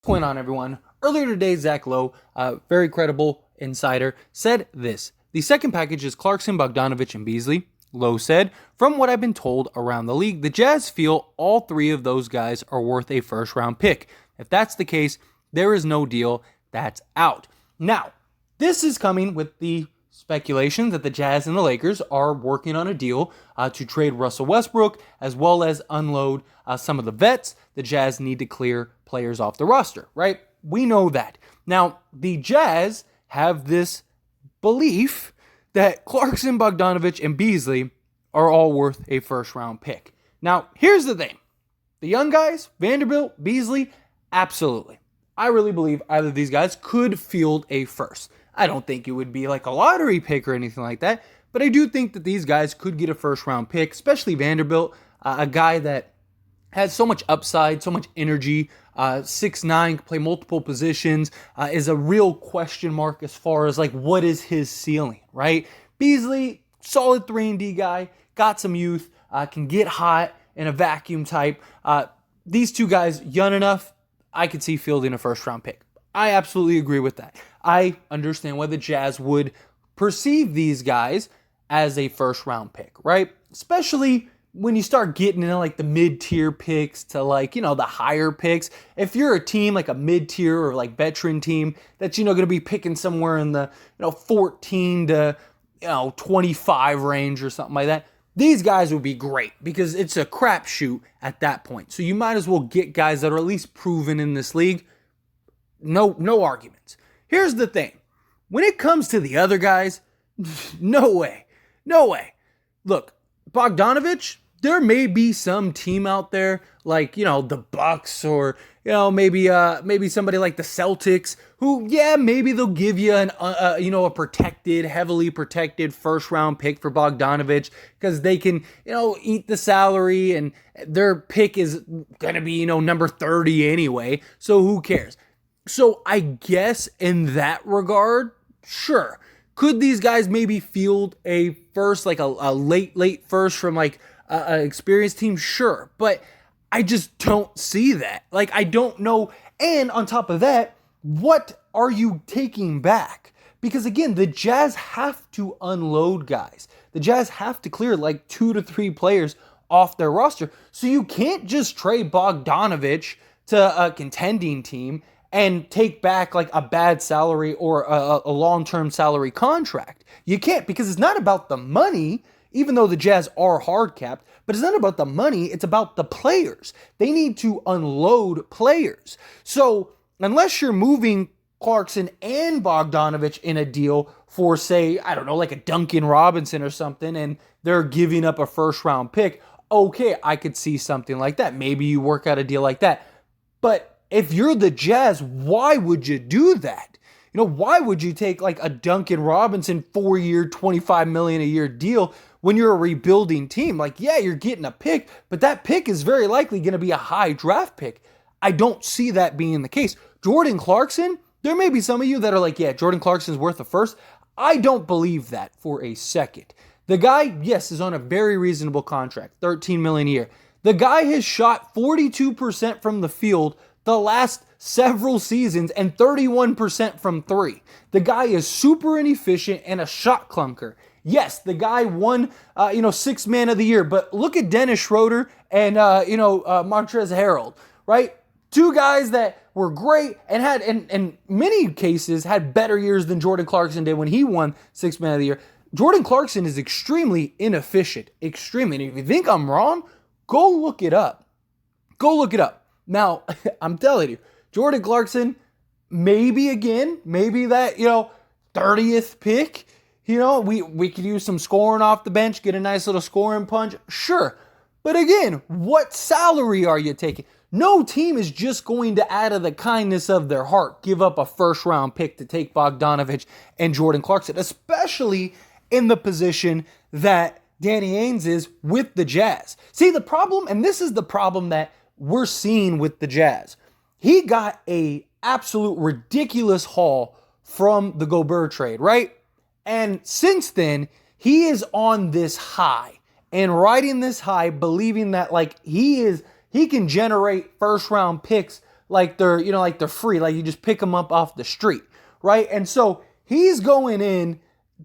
Going on, everyone? Earlier today, Zach Lowe, a very credible insider, said this. The second package is Clarkson, Bogdanovich, and Beasley. Lowe said, from what I've been told around the league, the Jazz feel all three of those guys are worth a first-round pick. If that's the case, there is no deal. That's out. Now, this is coming with the speculation that the Jazz and the Lakers are working on a deal to trade Russell Westbrook, as well as unload some of the vets. The Jazz need to clear players off the roster, right? We know that. Now, the Jazz have this belief that Clarkson, Bogdanovich, and Beasley are all worth a first-round pick. Now, here's the thing. The young guys, Vanderbilt, Beasley, absolutely. I really believe either of these guys could field a first. I don't think it would be like a lottery pick or anything like that, but I do think that these guys could get a first-round pick, especially Vanderbilt, a guy that has so much upside, so much energy, 6'9", can play multiple positions, is a real question mark as far as like what is his ceiling, right? Beasley, solid 3-and-D guy, got some youth, can get hot in a vacuum type. These two guys, young enough, I could see fielding a first-round pick. I absolutely agree with that. I understand why the Jazz would perceive these guys as a first-round pick, right? Especially when you start getting into like the mid-tier picks to like, the higher picks. If you're a team like a mid-tier or like veteran team that's, going to be picking somewhere in the, 14 to, 25 range or something like that, these guys would be great because it's a crapshoot at that point. So you might as well get guys that are at least proven in this league. No arguments. Here's the thing. When it comes to the other guys, no way. Look, Bogdanovich, there may be some team out there like, the Bucks or, maybe somebody like the Celtics who, maybe they'll give you a protected, heavily protected first round pick for Bogdanovich because they can, eat the salary and their pick is going to be, number 30 anyway. So who cares? So I guess in that regard, sure. Could these guys maybe field a first, like a late first from like an experienced team? Sure. But I just don't see that. Like, I don't know. And on top of that, what are you taking back? Because again, the Jazz have to unload guys. The Jazz have to clear like 2 to 3 players off their roster. So you can't just trade Bogdanovich to a contending team and take back like a bad salary or a long-term salary contract. You can't, because it's not about the money, even though the Jazz are hard capped, but it's not about the money, it's about the players. They need to unload players. So unless you're moving Clarkson and Bogdanovich in a deal for, say, I don't know, like a Duncan Robinson or something, and they're giving up a first-round pick, okay, I could see something like that. Maybe you work out a deal like that. But if you're the Jazz, why would you do that? Why would you take like a Duncan Robinson 4-year, $25 million a year deal when you're a rebuilding team? Like, yeah, you're getting a pick, but that pick is very likely going to be a high draft pick. I don't see that being the case. Jordan Clarkson, there may be some of you that are like, yeah, Jordan Clarkson's worth a first. I don't believe that for a second. The guy, yes, is on a very reasonable contract, $13 million a year. The guy has shot 42% from the field the last several seasons and 31% from 3. The guy is super inefficient and a shot clunker. Yes, the guy won, 6th man of the year, but look at Dennis Schroeder and, Montrezl Harrell, right? Two guys that were great and had, in many cases, had better years than Jordan Clarkson did when he won 6th man of the year. Jordan Clarkson is extremely inefficient, extremely. And if you think I'm wrong, go look it up. Now, I'm telling you, Jordan Clarkson, maybe that, 30th pick, we could use some scoring off the bench, get a nice little scoring punch. Sure. But again, what salary are you taking? No team is just going to, out of the kindness of their heart, give up a first-round pick to take Bogdanovich and Jordan Clarkson, especially in the position that Danny Ainge is with the Jazz. See, the problem, and this is the problem that we're seeing with the Jazz. He got a absolute ridiculous haul from the Gobert trade, right? And since then, he is on this high and riding this high, believing that like he can generate first round picks like they're, like they're free, like you just pick them up off the street, right? And so he's going in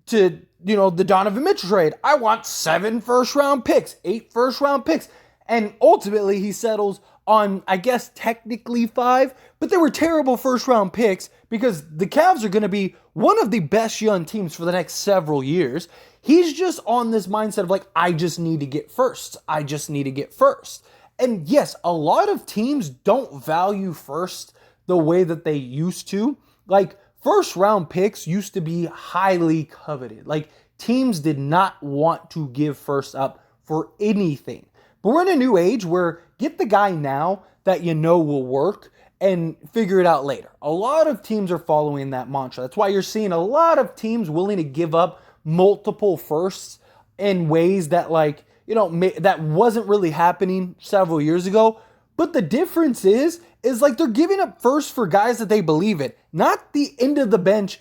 to, the Donovan Mitchell trade. I want 7 first-round picks, 8 first-round picks. And ultimately he settles on, I guess, technically 5, but they were terrible first-round picks because the Cavs are going to be one of the best young teams for the next several years. He's just on this mindset of like, I just need to get first. I just need to get first. And yes, a lot of teams don't value first the way that they used to. Like, first round picks used to be highly coveted. Like, teams did not want to give first up for anything. But we're in a new age where get the guy now that will work and figure it out later. A lot of teams are following that mantra. That's why you're seeing a lot of teams willing to give up multiple firsts in ways that that wasn't really happening several years ago. But the difference is like they're giving up first for guys that they believe in, not the end of the bench,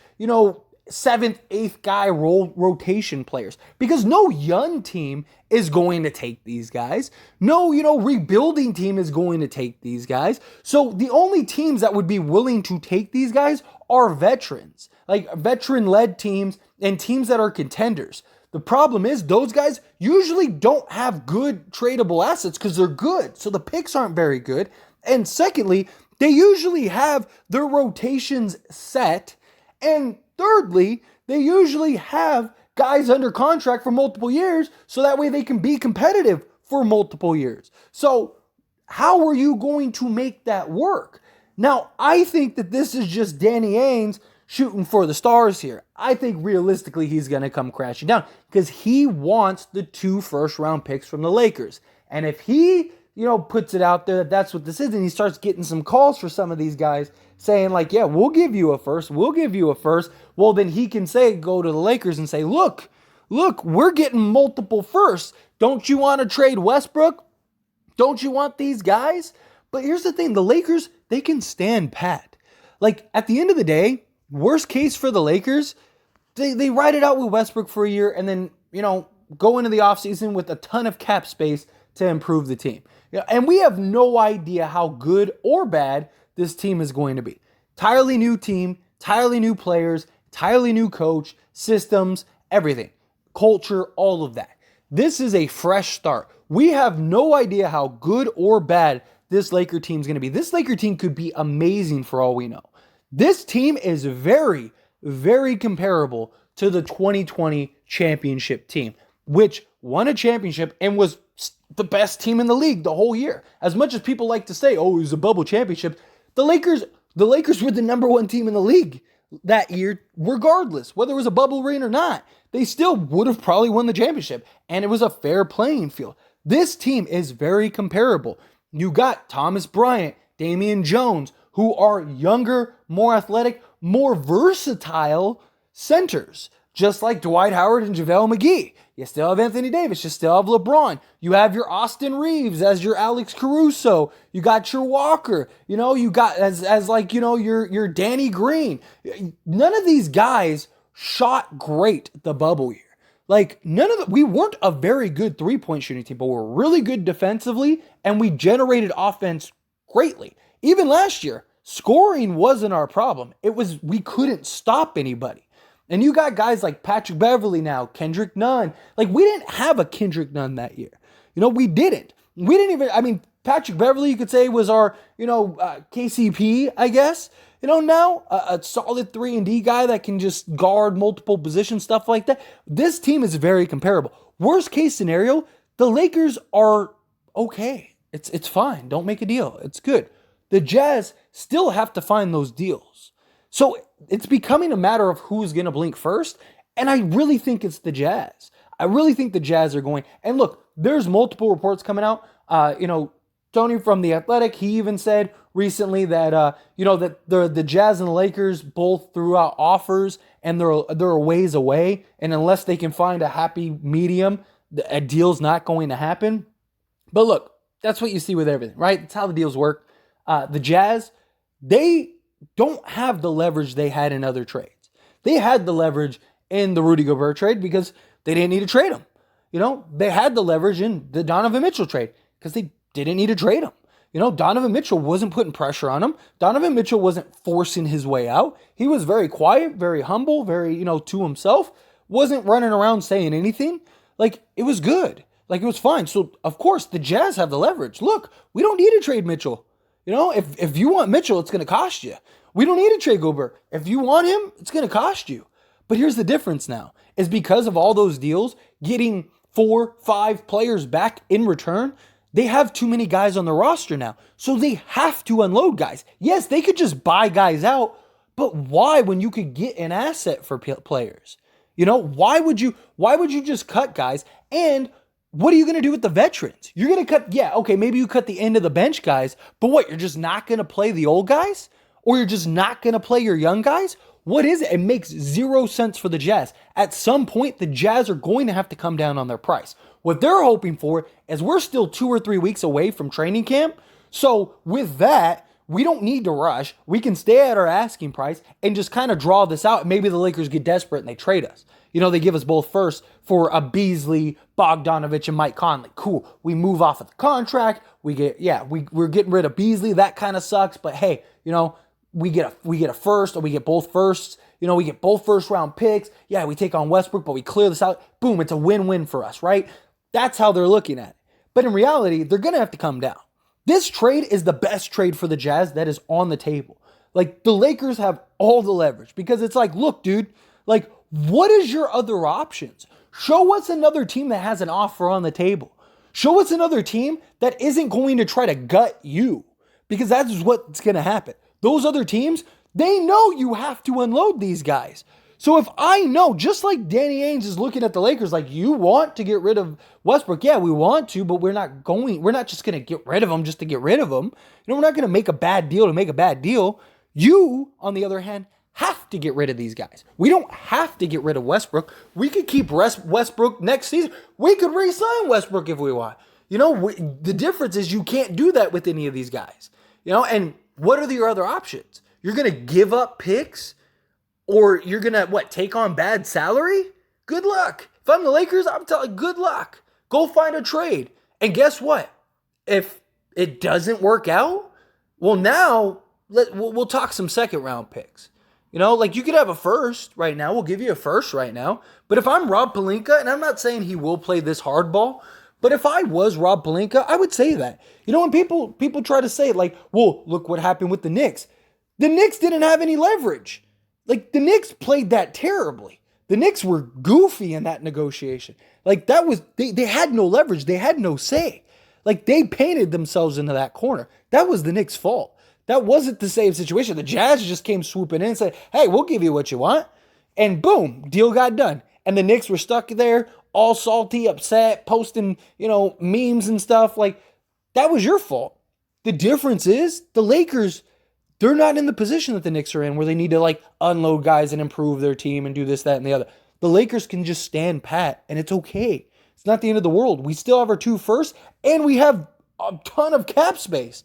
7th, 8th guy rotation players, because no young team is going to take these guys. No, rebuilding team is going to take these guys. So the only teams that would be willing to take these guys are veterans, like veteran-led teams and teams that are contenders. The problem is those guys usually don't have good tradable assets because they're good. So the picks aren't very good. And secondly, they usually have their rotations set. And thirdly, they usually have guys under contract for multiple years so that way they can be competitive for multiple years. So how are you going to make that work? Now, I think that this is just Danny Ainge shooting for the stars here. I think realistically he's going to come crashing down because he wants the 2 first-round picks from the Lakers. And if he, puts it out there that that's what this is, and he starts getting some calls for some of these guys saying like, yeah, we'll give you a first, well, then he can go to the Lakers and say, look, we're getting multiple firsts. Don't you want to trade Westbrook? Don't you want these guys? But here's the thing, the Lakers, they can stand pat. Like, at the end of the day, worst case for the Lakers, they ride it out with Westbrook for a year and then, go into the offseason with a ton of cap space to improve the team. And we have no idea how good or bad this team is going to be. Entirely new team, entirely new players, entirely new coach, systems, everything. Culture, all of that. This is a fresh start. We have no idea how good or bad this Laker team is going to be. This Laker team could be amazing for all we know. This team is very, very comparable to the 2020 championship team, which won a championship and was the best team in the league the whole year. As much as people like to say, oh, it was a bubble championship, the Lakers were the number 1 team in the league that year, regardless, whether it was a bubble ring or not. They still would have probably won the championship, and it was a fair playing field. This team is very comparable. You got Thomas Bryant, Damian Jones, who are younger, more athletic, more versatile centers, just like Dwight Howard and JaVale McGee. You still have Anthony Davis. You still have LeBron. You have your Austin Reeves as your Alex Caruso. You got your Walker. You got your Danny Green. None of these guys shot great the bubble year. Like, we weren't a very good 3-point shooting team, but we're really good defensively, and we generated offense greatly. Even last year, scoring wasn't our problem. It was we couldn't stop anybody. And you got guys like Patrick Beverley now, Kendrick Nunn. Like, we didn't have a Kendrick Nunn that year. We didn't. Patrick Beverley, you could say, was our, KCP, I guess. Now a solid 3-and-D guy that can just guard multiple positions, stuff like that. This team is very comparable. Worst case scenario, the Lakers are okay. It's fine. Don't make a deal. It's good. The Jazz still have to find those deals. So it's becoming a matter of who's going to blink first. And I really think it's the Jazz. I really think the Jazz are going. And look, there's multiple reports coming out. Tony from The Athletic, he even said recently that, that the Jazz and the Lakers both threw out offers and they're a ways away. And unless they can find a happy medium, a deal's not going to happen. But look, that's what you see with everything, right? That's how the deals work. The Jazz, they don't have the leverage they had in other trades. They had the leverage in the Rudy Gobert trade because they didn't need to trade him. They had the leverage in the Donovan Mitchell trade because they didn't need to trade him. Donovan Mitchell wasn't putting pressure on him. Donovan Mitchell wasn't forcing his way out. He was very quiet, very humble, very, to himself. Wasn't running around saying anything. Like, it was good. Like, it was fine. So, of course, the Jazz have the leverage. Look, we don't need to trade Mitchell. If you want Mitchell, it's going to cost you. We don't need to trade Gobert. If you want him, it's going to cost you. But here's the difference now. Is because of all those deals, getting 4-5 players back in return, they have too many guys on the roster now. So they have to unload guys. Yes, they could just buy guys out, but why when you could get an asset for players? Why would you just cut guys? And what are you going to do with the veterans? You're going to cut, okay, maybe you cut the end of the bench guys, but what, you're just not going to play the old guys? Or you're just not going to play your young guys? What is it? It makes zero sense for the Jazz. At some point, the Jazz are going to have to come down on their price. What they're hoping for is we're still 2 or 3 weeks away from training camp. So with that, we don't need to rush. We can stay at our asking price and just kind of draw this out. Maybe the Lakers get desperate and they trade us. They give us both first for a Beasley, Bogdanovich, and Mike Conley. Cool. We move off of the contract. We're getting rid of Beasley. That kind of sucks. But hey, we get a first, or we get both firsts. We get both first round picks. Yeah, we take on Westbrook, but we clear this out. Boom, it's a win-win for us, right? That's how they're looking at it. But in reality, they're going to have to come down. This trade is the best trade for the Jazz that is on the table. Like, the Lakers have all the leverage because it's like, look, dude, like, what is your other options? Show us another team that has an offer on the table. Show us another team that isn't going to try to gut you, because that's what's going to happen. Those other teams, they know you have to unload these guys. So if I know, just like Danny Ainge is looking at the Lakers like, you want to get rid of Westbrook. Yeah, we want to, but we're not just going to get rid of him just to get rid of him. We're not going to make a bad deal to make a bad deal. You, on the other hand, have to get rid of these guys. We don't have to get rid of Westbrook. We could keep Westbrook next season. We could re-sign Westbrook if we want. The difference is you can't do that with any of these guys. And what are your other options? You're going to give up picks? Or you're going to, take on bad salary? Good luck. If I'm the Lakers, I'm telling you, good luck. Go find a trade. And guess what? If it doesn't work out, well, now we'll talk some second round picks. You could have a first right now. We'll give you a first right now. But if I'm Rob Pelinka, and I'm not saying he will play this hardball, but if I was Rob Pelinka, I would say that. When people try to say, like, well, look what happened with the Knicks. The Knicks didn't have any leverage. Like, the Knicks played that terribly. The Knicks were goofy in that negotiation. Like, that was, they had no leverage. They had no say. Like, they painted themselves into that corner. That was the Knicks' fault. That wasn't the same situation. The Jazz just came swooping in and said, hey, we'll give you what you want. And boom, deal got done. And the Knicks were stuck there, all salty, upset, posting, memes and stuff. Like, that was your fault. The difference is the Lakers, they're not in the position that the Knicks are in where they need to, unload guys and improve their team and do this, that, and the other. The Lakers can just stand pat, and it's okay. It's not the end of the world. We still have our 2 firsts, and we have a ton of cap space.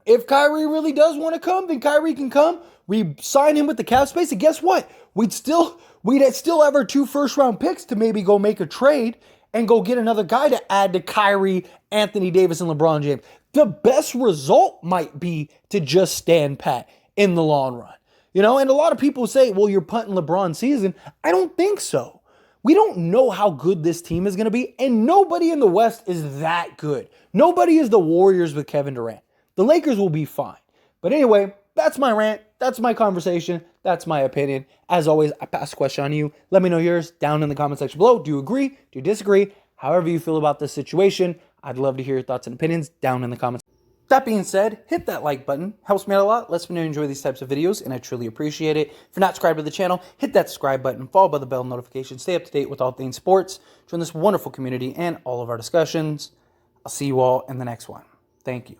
If Kyrie really does want to come, then Kyrie can come. We sign him with the cap space, and guess what? We'd still have our 2 first-round picks to maybe go make a trade and go get another guy to add to Kyrie, Anthony Davis, and LeBron James. The best result might be to just stand pat in the long run. And a lot of people say, well, you're punting LeBron's season. I don't think so. We don't know how good this team is going to be, and nobody in the West is that good. Nobody is the Warriors with Kevin Durant. The Lakers will be fine. But anyway, that's my rant. That's my conversation. That's my opinion. As always, I pass the question on to you. Let me know yours down in the comment section below. Do you agree? Do you disagree? However you feel about this situation, I'd love to hear your thoughts and opinions down in the comments. That being said, hit that like button. Helps me out a lot. Lets me know you enjoy these types of videos, and I truly appreciate it. If you're not subscribed to the channel, hit that subscribe button, followed by the bell notification. Stay up to date with all things sports. Join this wonderful community and all of our discussions. I'll see you all in the next one. Thank you.